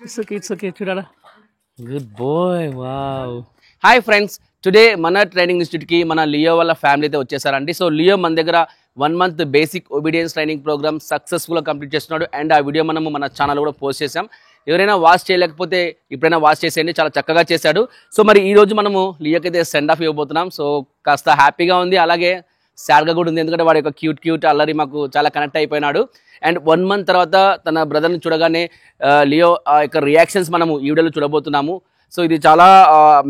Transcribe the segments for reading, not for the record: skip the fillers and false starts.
It's okay. చూడాలా. Good boy. Wow. Hi friends. Today మన training ఇన్స్టిట్యూట్కి మన లియో వాళ్ళ ఫ్యామిలీ అయితే వచ్చేసారండి. సో లియో మన దగ్గర 1 month basic obedience training program సక్సెస్ఫుల్గా కంప్లీట్ చేస్తున్నాడు. అండ్ ఆ వీడియో మనము మన ఛానల్ కూడా పోస్ట్ చేసాం. ఎవరైనా వాచ్ చేయలేకపోతే ఇప్పుడైనా వాచ్ చేసేయండి, చాలా చక్కగా చేశాడు. సో మరి ఈ రోజు మనము లియోకి అయితే సెండ్ ఆఫ్ ఇవ్వబోతున్నాం. సో కాస్త హ్యాపీగా ఉంది, అలాగే సాడ్గా కూడా ఉంది, ఎందుకంటే వాడి యొక్క క్యూట్ అల్లరి మాకు చాలా కనెక్ట్ అయిపోయినాడు. అండ్ 1 month తర్వాత తన బ్రదర్ని చూడగానే లియో యొక్క రియాక్షన్స్ మనము ఈ వీడియోలో చూడబోతున్నాము. సో ఇది చాలా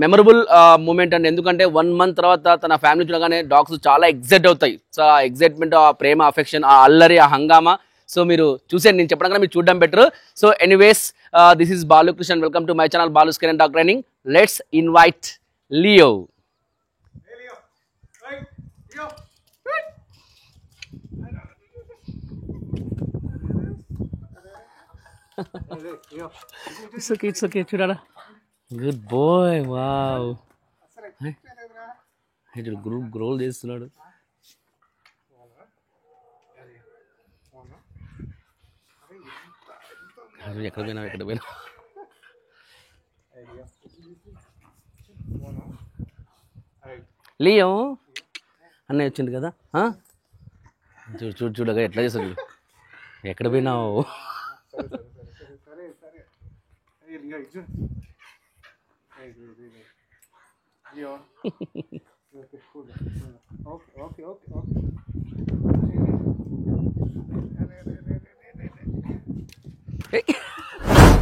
మెమరబుల్ మూమెంట్ అండి, ఎందుకంటే 1 month తర్వాత తన ఫ్యామిలీ చూడగానే డాగ్స్ చాలా ఎగ్జైట్ అవుతాయి. సో ఆ ఎగ్జైట్మెంట్, ఆ ప్రేమ, అఫెక్షన్, ఆ అల్లరి, ఆ హంగామా, సో మీరు చూసే, నేను చెప్పడం కన్నా మీరు చూడడం better. So anyways, this is Balakrishna, welcome to my channel Balu skin and dog training. Let's invite Leo. It's okay. చూడాలా. Good boy. Wow. గ్రోల్ చేస్తున్నాడు. ఎక్కడ పోయినా లియో అన్నయ్య వచ్చింది కదా. చూడగా ఎట్లా చేస్తాడు, ఎక్కడ పోయినావు.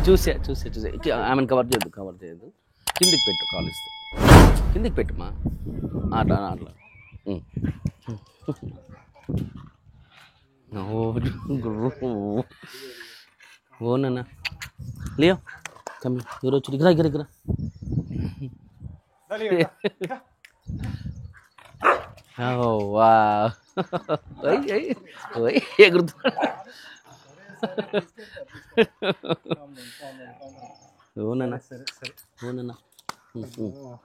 చూసే ఆమెను కవర్ చేయద్దు. కిందికి పెట్టు, కాల్ ఇస్తే కిందికి పెట్టుమా. అట్లా ఓనన్నా లియో కమ్మి. ఎవరు వచ్చి దగ్గర ఎగురుతున్నాడు. ఓనన్నా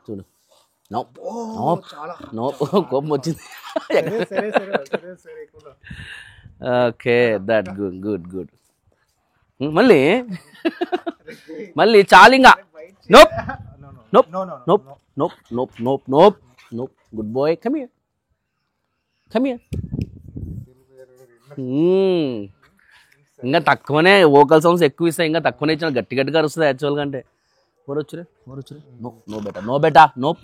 చూడు. నో కోపం వచ్చింది. Okay, that good. మళ్ళీ చాలింగా. Nope. Good boy, come here. ఇంకా తక్కువనే వోకల్ సౌండ్స్ ఎక్కువ ఇస్తాయి, ఇంకా తక్కువనే ఇచ్చిన గట్టిగా అరుస్తుంది యాక్చువల్గా. అంటే వచ్చురే. నో బెటా. Nope.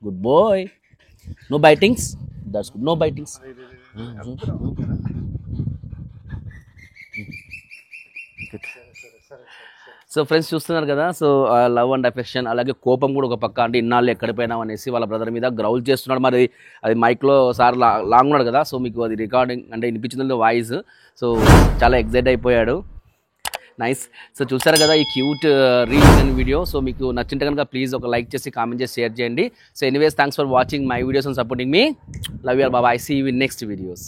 Good boy. No bitings. That's good. No bitings. So friends చూస్తున్నారు కదా. సో లవ్ అండ్ అఫెక్షన్, అలాగే కోపం కూడా ఒక పక్క. అంటే ఇన్నాళ్ళు ఎక్కడ పోయినాం అనేసి వాళ్ళ బ్రదర్ మీద గ్రౌల్ చేస్తున్నాడు. మరి అది మైక్లో సార్ లాంగ్ ఉన్నాడు కదా, సో మీకు అది రికార్డింగ్ అంటే వినిపించింది వాయిస్. సో చాలా ఎగ్జైట్ అయిపోయాడు. నైస్. సో చూసారు కదా ఈ క్యూట్ రీజన్ వీడియో. సో మీకు నచ్చింటే కనుక ప్లీజ్ ఒక లైక్ చేసి, కామెంట్ చేసి, షేర్ చేయండి. So anyways, thanks for watching my videos and supporting me. Love you all. Bye. See you in next videos.